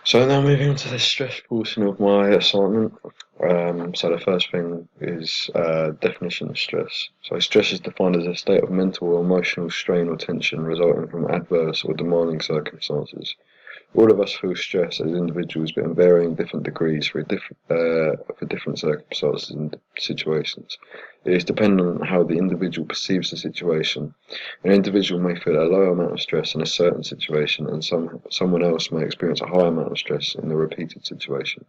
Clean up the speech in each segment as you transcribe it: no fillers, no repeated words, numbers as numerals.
So now moving on to the stress portion of my assignment. So the first thing is definition of stress. So stress is defined as a state of mental or emotional strain or tension resulting from adverse or demanding circumstances. All of us feel stress as individuals, but in varying different degrees for different circumstances and situations. It is dependent on how the individual perceives the situation. An individual may feel a low amount of stress in a certain situation, and someone else may experience a high amount of stress in a repeated situation.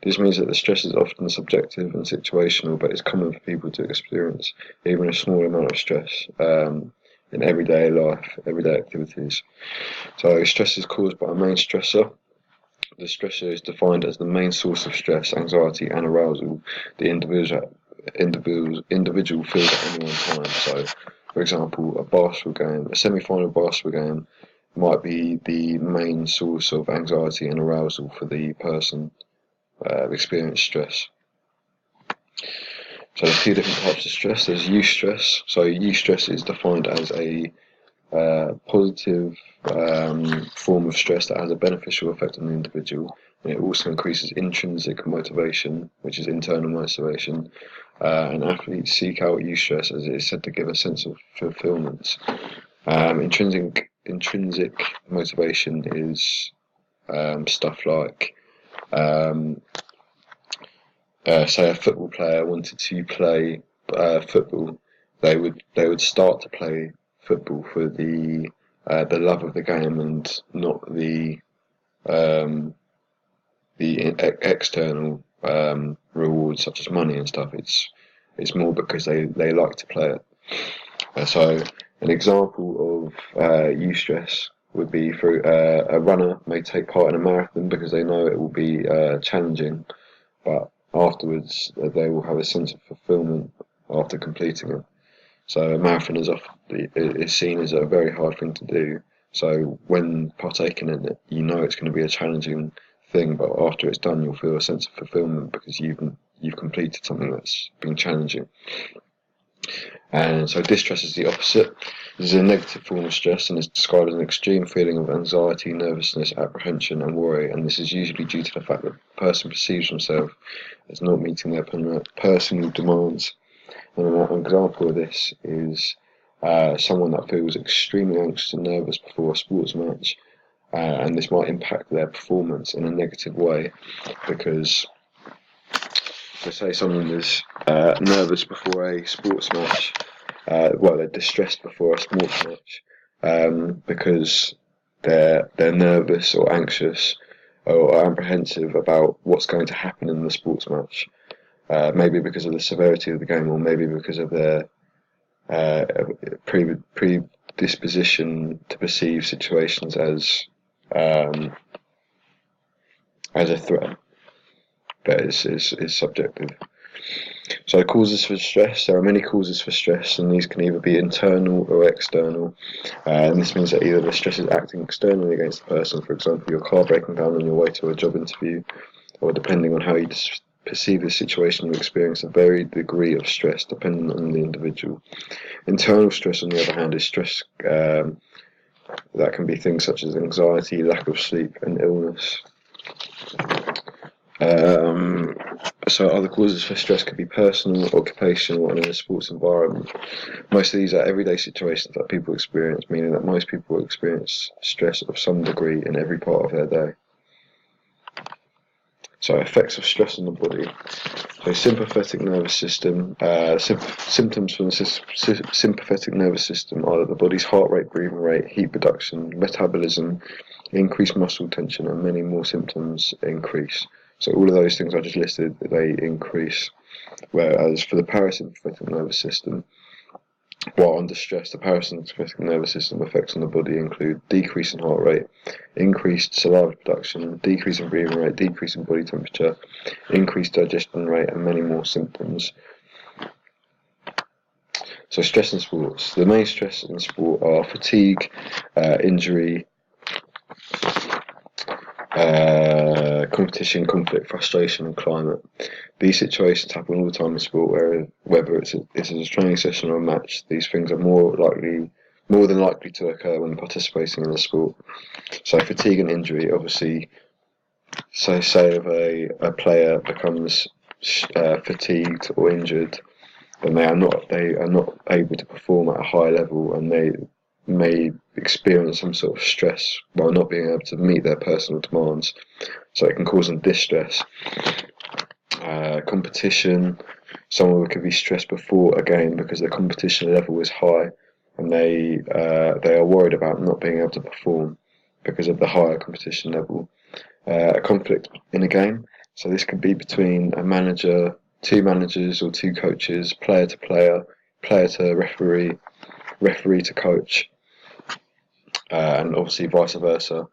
This means that the stress is often subjective and situational, but it's common for people to experience even a small amount of stress in everyday life, everyday activities. So stress is caused by a main stressor. The stressor is defined as the main source of stress, anxiety, and arousal the individual feels at any one time. So, for example, a semi-final basketball game, might be the main source of anxiety and arousal for the person experiencing stress. So there's two different types of stress. There's eustress. So eustress is defined as a positive form of stress that has a beneficial effect on the individual. And it also increases intrinsic motivation, which is internal motivation. And athletes seek out eustress as it is said to give a sense of fulfillment. Intrinsic motivation is stuff like, say, a football player wanted to play football, they would start to play football for the love of the game and not um, the external rewards such as money and stuff. It's more because they like to play it. So an example of eustress would be for a runner may take part in a marathon because they know it will be challenging, but afterwards they will have a sense of fulfillment after completing it. So a marathon is seen as a very hard thing to do. So when partaking in it, you know it's going to be a challenging thing, but after it's done, you'll feel a sense of fulfillment because you've completed something that's been challenging. And so distress is the opposite. This is a negative form of stress and is described as an extreme feeling of anxiety, nervousness, apprehension, and worry. And this is usually due to the fact that the person perceives themselves as not meeting their personal demands. And an example of this is someone that feels extremely anxious and nervous before a sports match, and this might impact their performance in a negative way because, so say someone is nervous before a sports match, well, they're distressed before a sports match because they're nervous or anxious or apprehensive about what's going to happen in the sports match. Maybe because of the severity of the game, or maybe because of their uh, predisposition to perceive situations um, as a threat. But is subjective. So causes for stress. There are many causes for stress, and these can either be internal or external. And this means that either the stress is acting externally against the person, for example, your car breaking down on your way to a job interview, or depending on how you perceive the situation, you experience a varied degree of stress depending on the individual. Internal stress, on the other hand, is stress that can be things such as anxiety, lack of sleep, and illness. Um, so other causes for stress could be personal, occupational, and in a sports environment. Most of these are everyday situations that people experience, meaning that most people experience stress of some degree in every part of their day. So effects of stress on the body. So sympathetic nervous system. Symptoms from the sympathetic nervous system are that the body's heart rate, breathing rate, heat production, metabolism, increased muscle tension, and many more symptoms increase. So all of those things I just listed, they increase. Whereas for the parasympathetic nervous system, while under stress, the parasympathetic nervous system effects on the body include decrease in heart rate, increased saliva production, decrease in breathing rate, decrease in body temperature, increased digestion rate, and many more symptoms. So stress in sports. The main stress in sport are fatigue, injury, competition, conflict, frustration, and climate. These situations happen all the time in sport, whether it's a training session or a match, these things are more than likely to occur when participating in the sport. So fatigue and injury, obviously, So say if a player becomes fatigued or injured, then they are not able to perform at a high level, and they may experience some sort of stress while not being able to meet their personal demands. So it can cause them distress. Competition. Someone could be stressed before a game because the competition level is high, and they are worried about not being able to perform because of the higher competition level. A conflict in a game. So this could be between a manager, two managers, or two coaches, player to player to referee, referee to coach, and obviously vice versa,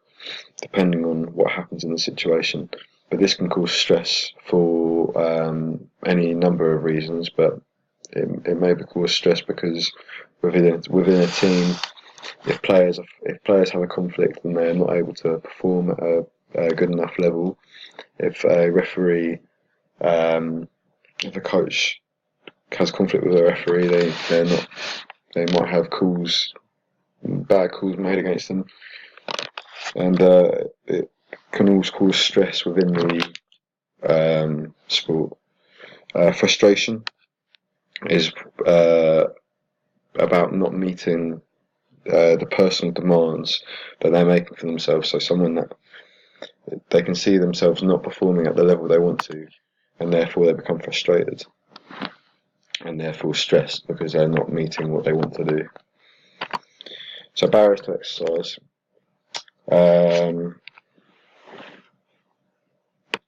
depending on what happens in the situation. But this can cause stress for any number of reasons, but it may cause stress because within a team, if players have a conflict and they're not able to perform at a good enough level, if a referee, if a coach has conflict with a referee, they might have bad calls made against them, and it can also cause stress within the sport. Frustration is about not meeting the personal demands that they're making for themselves. So someone that they can see themselves not performing at the level they want to, and therefore they become frustrated and therefore stressed because they're not meeting what they want to do. So barriers to exercise.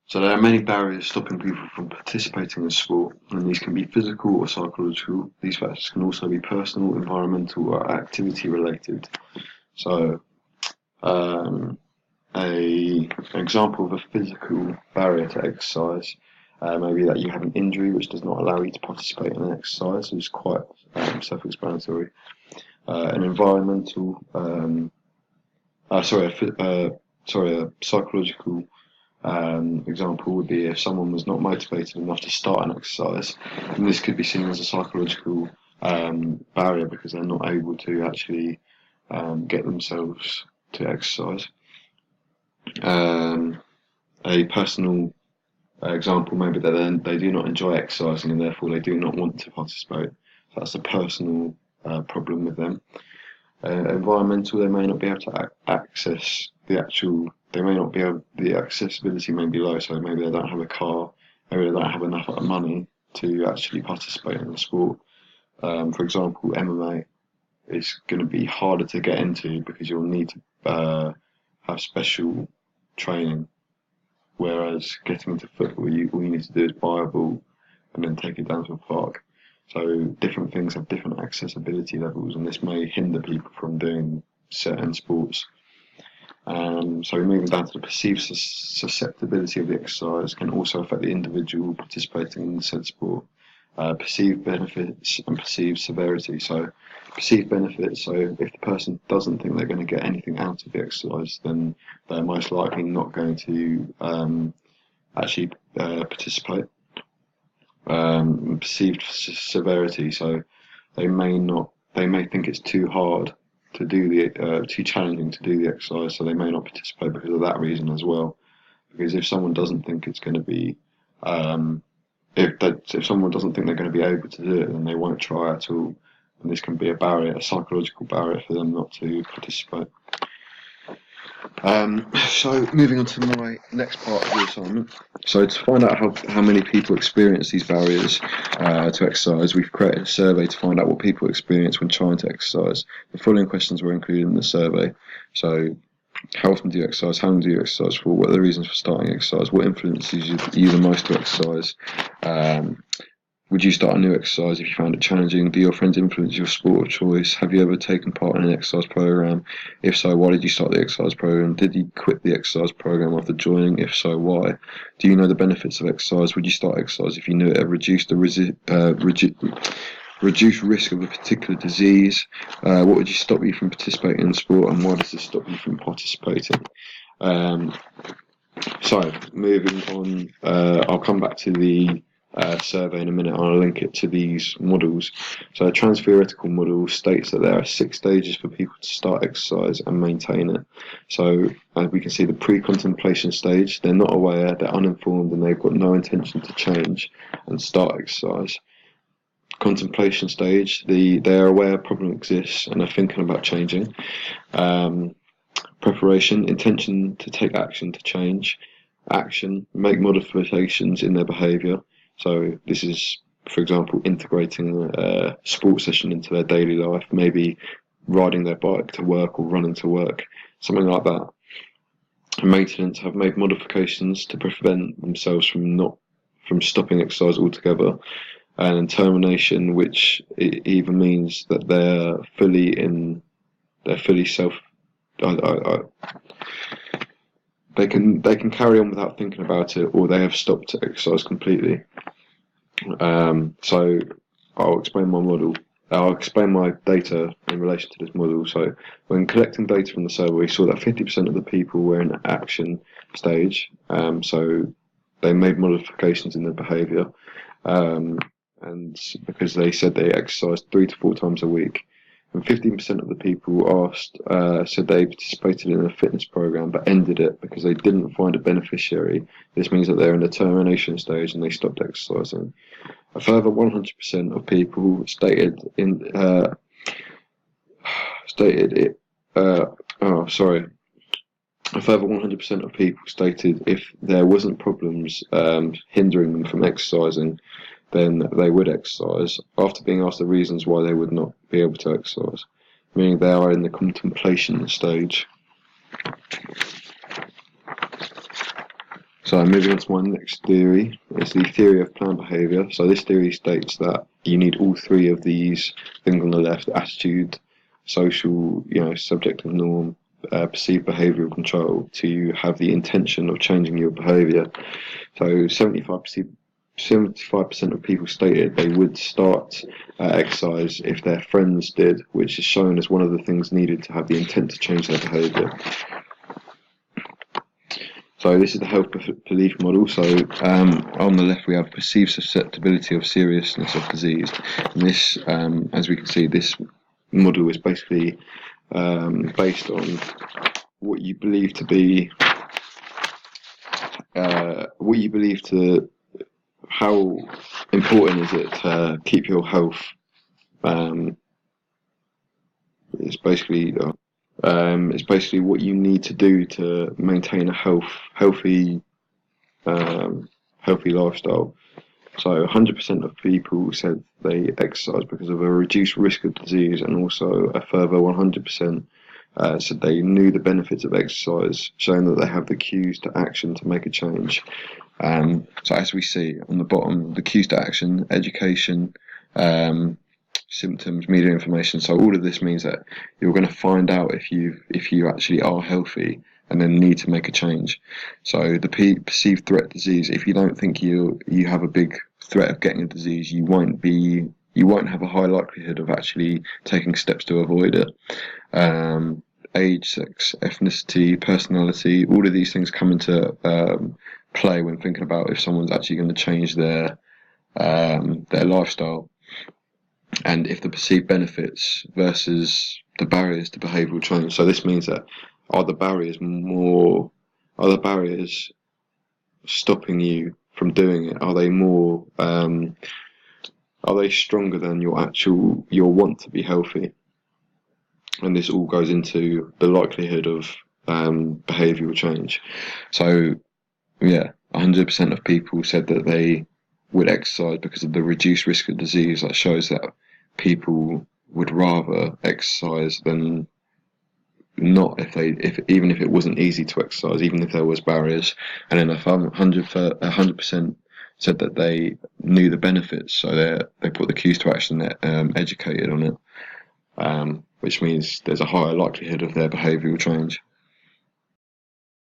So there are many barriers stopping people from participating in sport, and these can be physical or psychological. These factors can also be personal, environmental, or activity related. So an example of a physical barrier to exercise may be that you have an injury which does not allow you to participate in an exercise. It's quite self-explanatory. An environmental, a psychological example would be if someone was not motivated enough to start an exercise, and this could be seen as a psychological barrier because they're not able to actually get themselves to exercise. A personal example may be that they do not enjoy exercising and therefore they do not want to participate. That's a personal problem with them. Environmental, they may not be able to access the accessibility may be low, so maybe they don't have a car, maybe they don't have enough money to actually participate in the sport. For example, MMA is going to be harder to get into because you'll need to have special training, whereas getting into football, all you need to do is buy a ball and then take it down to a park. So different things have different accessibility levels, and this may hinder people from doing certain sports. So moving down to the perceived susceptibility of the exercise can also affect the individual participating in said sport. Perceived benefits and perceived severity. So perceived benefits, so if the person doesn't think they're going to get anything out of the exercise, then they're most likely not going to actually participate. Perceived severity, so they may think it's too hard to do too challenging to do the exercise, so they may not participate because of that reason as well. Because if someone doesn't think it's going to be if someone doesn't think they're going to be able to do it, then they won't try at all, and this can be a psychological barrier for them not to participate. So moving on to my next part of the assignment. So to find out how many people experience these barriers to exercise, we've created a survey to find out what people experience when trying to exercise. The following questions were included in the survey. So how often do you exercise? How long do you exercise for? What are the reasons for starting exercise? What influences you the most to exercise? Would you start a new exercise if you found it challenging? Do your friends influence your sport of choice? Have you ever taken part in an exercise program? If so, why did you start the exercise program? Did you quit the exercise program after joining? If so, why? Do you know the benefits of exercise? Would you start exercise if you knew it reduced risk of a particular disease? What would you stop you from participating in the sport, and why does this stop you from participating? So moving on, I'll come back to the survey in a minute. I'll link it to these models. So a trans-theoretical model states that there are 6 stages for people to start exercise and maintain it. So as we can see, the pre-contemplation stage, they're not aware, they're uninformed, and they've got no intention to change and start exercise. Contemplation stage, they're aware a problem exists and are thinking about changing. Preparation, intention to take action to change. Action, make modifications in their behaviour. So this is, for example, integrating a sports session into their daily life, maybe riding their bike to work or running to work, something like that. Maintenance, have made modifications to prevent themselves from stopping exercise altogether. And termination, which even means that they're fully self. They can carry on without thinking about it, or they have stopped exercise completely. So I'll explain my model. I'll explain my data in relation to this model. So when collecting data from the survey, we saw that 50% of the people were in action stage. So they made modifications in their behaviour. And because they said they exercised 3 to 4 times a week, and 15% of the people asked said they participated in a fitness program but ended it because they didn't find a beneficiary. This means that they're in the termination stage and they stopped exercising. A further 100% of people stated A further 100% of people stated if there wasn't problems hindering them from exercising, then they would exercise, after being asked the reasons why they would not be able to exercise, meaning they are in the contemplation stage. So moving on to my next theory, is the theory of planned behaviour. So this theory states that you need all 3 of these things on the left: attitude, social, subjective norm, perceived behavioural control, to have the intention of changing your behaviour. So 75% of people stated they would start exercise if their friends did, which is shown as one of the things needed to have the intent to change their behaviour. So this is the health belief model. So on the left we have perceived susceptibility of seriousness of disease. And this, as we can see, this model is basically based on what you believe to how important is it to keep your health. It's basically what you need to do to maintain a healthy lifestyle. So 100% of people said they exercise because of a reduced risk of disease, and also a further 100% said they knew the benefits of exercise, showing that they have the cues to action to make a change. So as we see on the bottom, the cues to action: education, symptoms, media information. So all of this means that you're going to find out if you actually are healthy and then need to make a change. So the perceived threat disease: if you don't think you have a big threat of getting a disease, you won't have a high likelihood of actually taking steps to avoid it. Age, sex, ethnicity, personality, all of these things come into play when thinking about if someone's actually going to change their lifestyle, and if the perceived benefits versus the barriers to behavioural change. So this means that are the barriers stopping you from doing it? Are they stronger than your want to be healthy? And this all goes into the likelihood of behavioural change. So 100% of people said that they would exercise because of the reduced risk of disease. That shows that people would rather exercise than not, even if it wasn't easy to exercise, even if there was barriers. And then 100% said that they knew the benefits, so they put the cues to action, they're educated on it, which means there's a higher likelihood of their behavioural change.